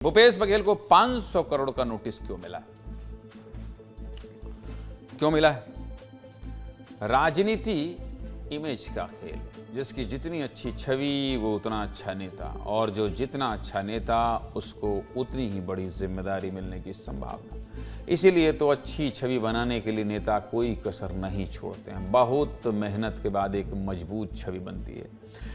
भूपेश बघेल को 500 करोड़ का नोटिस क्यों मिला? क्यों मिला है? राजनीति इमेज का खेल, जिसकी जितनी अच्छी छवि वो उतना अच्छा नेता, और जो जितना अच्छा नेता उसको उतनी ही बड़ी जिम्मेदारी मिलने की संभावना। इसीलिए तो अच्छी छवि बनाने के लिए नेता कोई कसर नहीं छोड़ते हैं। बहुत मेहनत के बाद एक मजबूत छवि बनती है,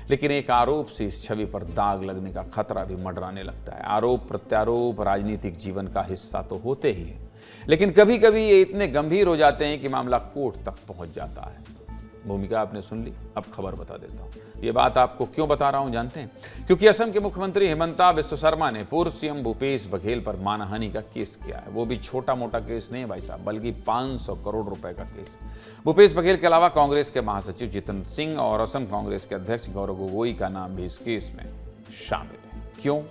लेकिन एक आरोप से इस छवि पर दाग लगने का खतरा भी मंडराने लगता है। आरोप प्रत्यारोप राजनीतिक जीवन का हिस्सा तो होते ही है, लेकिन कभी कभी ये इतने गंभीर हो जाते हैं कि मामला कोर्ट तक पहुंच जाता है। भूमिका आपने सुन ली, अब खबर बता देता हूं। ये बात आपको क्यों बता रहा हूं जानते हैं? क्योंकि असम के मुख्यमंत्री हिमंता बिस्वा शर्मा ने पूर्व सीएम भूपेश बघेल पर मानहानि का केस किया है। वो भी छोटा मोटा केस नहीं है भाई साहब, बल्कि 500 करोड़ रुपए का केस है। भूपेश बघेल के अलावा कांग्रेस के महासचिव जितेंद्र सिंह और असम कांग्रेस के अध्यक्ष गौरव गोगोई का नाम भी इस केस में शामिल है। क्यों?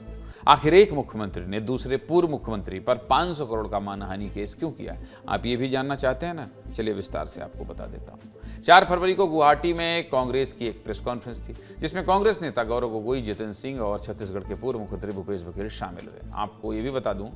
आखिर एक मुख्यमंत्री ने दूसरे पूर्व मुख्यमंत्री पर 500 करोड़ का मानहानि केस क्यों किया? आप ये भी जानना चाहते हैं ना? चलिए विस्तार से आपको बता देता हूं। 4 फरवरी को गुवाहाटी में कांग्रेस की एक प्रेस कॉन्फ्रेंस थी, जिसमें कांग्रेस नेता गौरव गोगोई, जितेंद्र सिंह और छत्तीसगढ़ के पूर्व मुख्यमंत्री भूपेश बघेल शामिल हुए। आपको ये भी बता दूं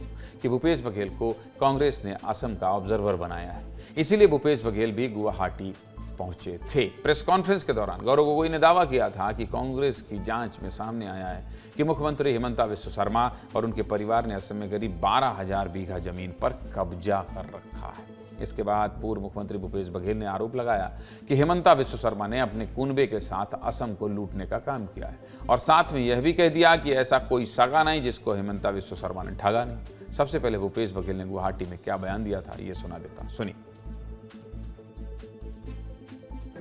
कि भूपेश बघेल को कांग्रेस ने असम का ऑब्जर्वर बनाया है, इसीलिए भूपेश बघेल भी गुवाहाटी पहुंचे थे। प्रेस कॉन्फ्रेंस के दौरान गौरव गोगोई ने दावा किया था कि कांग्रेस की जांच में सामने आया है कि मुख्यमंत्री हिमंता बिस्वा शर्मा और उनके परिवार ने असम में करीब 12,000 बीघा जमीन पर कब्जा कर रखा है। इसके बाद पूर्व मुख्यमंत्री भूपेश बघेल ने आरोप लगाया कि हिमंता बिस्वा शर्मा ने अपने कुनबे के साथ असम को लूटने का काम किया है, और साथ में यह भी कह दिया कि ऐसा कोई सगा नहीं जिसको हिमंता बिस्वा शर्मा ने ठगा नहीं। सबसे पहले भूपेश बघेल ने गुवाहाटी में क्या बयान दिया था, ये सुना देता हूं, सुनिए।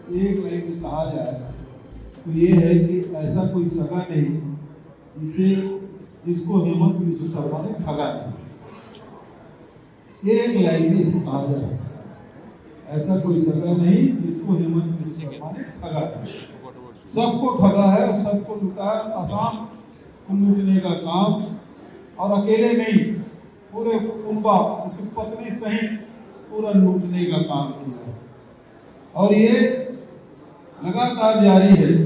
एक लाइन में कहा जाए तो ये है कि ऐसा कोई सगा नहीं जिसको हेमंत बिस्वा शर्मा ने ठगा नहीं। एक लाइन में इसको कहा जाए, ऐसा कोई सगा नहीं जिसको हेमंत बिस्वा शर्मा ने ठगा नहीं। सबको ठगा है और सबको लुटा है। आसाम को लूटने का काम, और अकेले नहीं, पूरे कुनबा, उसकी पत्नी सहित पूरा लूटने का काम किया, और ये लगातार जारी है।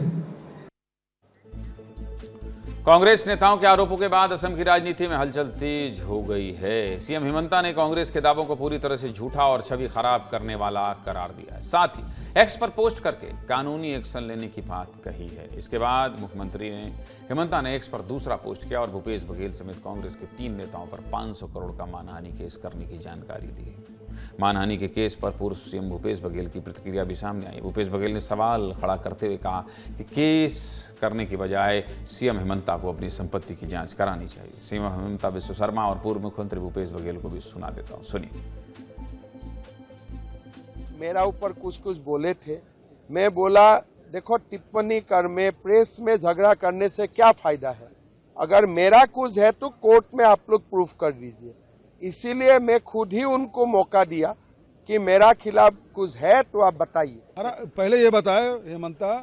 कांग्रेस नेताओं के आरोपों के बाद असम की राजनीति में हलचल तेज हो गई है। सीएम हिमंता ने कांग्रेस के दावों को पूरी तरह से झूठा और छवि खराब करने वाला करार दिया है। साथ ही एक्स पर पोस्ट करके कानूनी एक्शन लेने की बात कही है। इसके बाद मुख्यमंत्री हिमंता ने एक्स पर दूसरा पोस्ट किया और भूपेश बघेल समेत कांग्रेस के 3 नेताओं पर 500 करोड़ का मानहानि केस करने की जानकारी दी है। मानहानि के केस पर पूर्व सीएम भूपेश बघेल की प्रतिक्रिया भी सामने आई। भूपेश बघेल ने सवाल खड़ा करते हुए कहा कि केस करने की बजाय सीएम हिमंता को अपनी संपत्ति की जांच करानी चाहिए। सीएम हिमंता बिस्वा शर्मा और पूर्व मुख्यमंत्री भूपेश बघेल को भी सुना देता हूं, सुनिए। मेरा ऊपर कुछ बोले थे, मैं बोला देखो, टिप्पणी कर में, प्रेस में झगड़ा करने से क्या फायदा है? अगर मेरा कुछ है तो कोर्ट में आप लोग प्रूफ कर दीजिए। इसीलिए मैं खुद ही उनको मौका दिया कि मेरा खिलाफ कुछ है तो आप बताइए। पहले ये बताए हेमंता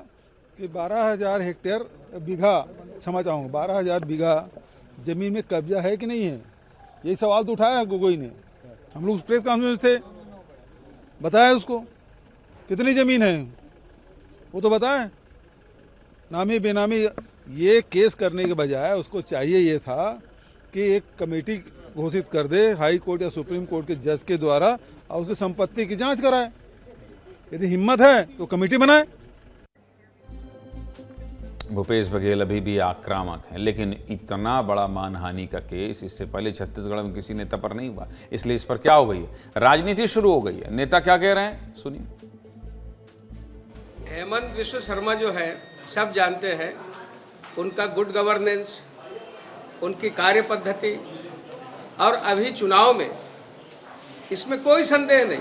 कि 12,000 हेक्टेयर बीघा, क्षमा चाहूँगा, 12,000 बीघा जमीन में कब्जा है कि नहीं है? यही सवाल तो उठाया गोगोई ने। हम लोग प्रेस कॉन्फ्रेंस थे, बताया उसको कितनी जमीन है वो तो बताए। नामी बेनामी ये केस करने के बजाय उसको चाहिए ये था कि एक कमेटी घोषित कर दे हाई कोर्ट या सुप्रीम कोर्ट के जज के द्वारा, और उसकी संपत्ति की जांच कराए। यदि हिम्मत है तो कमेटी बनाए। भूपेश बघेल अभी भी आक्रामक हैं, लेकिन इतना बड़ा मानहानि का केस इससे पहले छत्तीसगढ़ में किसी नेता पर नहीं हुआ, इसलिए इस पर क्या हो गई है? राजनीति शुरू हो गई है। नेता क्या कह रहे हैं, सुनिए। हेमंत बिस्वा शर्मा जो है, सब जानते हैं उनका गुड गवर्नेंस, उनकी कार्य पद्धति, और अभी चुनाव में इसमें कोई संदेह नहीं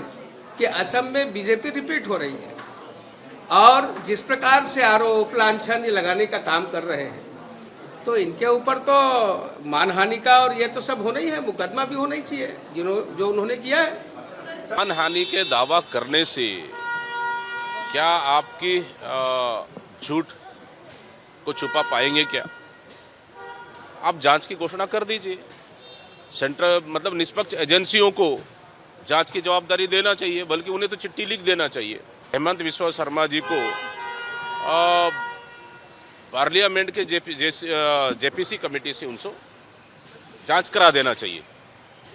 कि असम में बीजेपी रिपीट हो रही है, और जिस प्रकार से आरोप लांछन लगाने का काम कर रहे हैं, तो इनके ऊपर तो मानहानि का और ये तो सब होना ही है, मुकदमा भी होना ही चाहिए जो उन्होंने किया है। मानहानि के दावा करने से क्या आपकी झूठ को छुपा पाएंगे क्या? आप जांच की घोषणा कर दीजिए। सेंट्रल मतलब निष्पक्ष एजेंसियों को जांच की जवाबदारी देना चाहिए, बल्कि उन्हें तो चिट्ठी लिख देना चाहिए। हेमंत बिस्वा शर्मा जी को पार्लियामेंट के जेपीसी कमेटी से उनको जांच करा देना चाहिए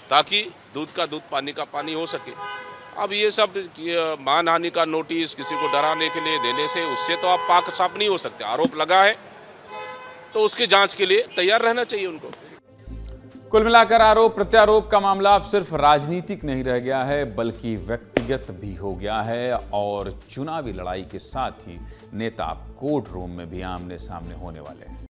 ताकि दूध का दूध, पानी का पानी हो सके। अब ये सब मानहानि का नोटिस किसी को डराने के लिए देने से उससे तो आप पाक साफ नहीं हो सकते। आरोप लगा है तो उसकी जांच के लिए तैयार रहना चाहिए उनको। कुल मिलाकर आरोप प्रत्यारोप का मामला अब सिर्फ राजनीतिक नहीं रह गया है, बल्कि व्यक्तिगत भी हो गया है और चुनावी लड़ाई के साथ ही नेता कोर्ट रूम में भी आमने सामने होने वाले हैं।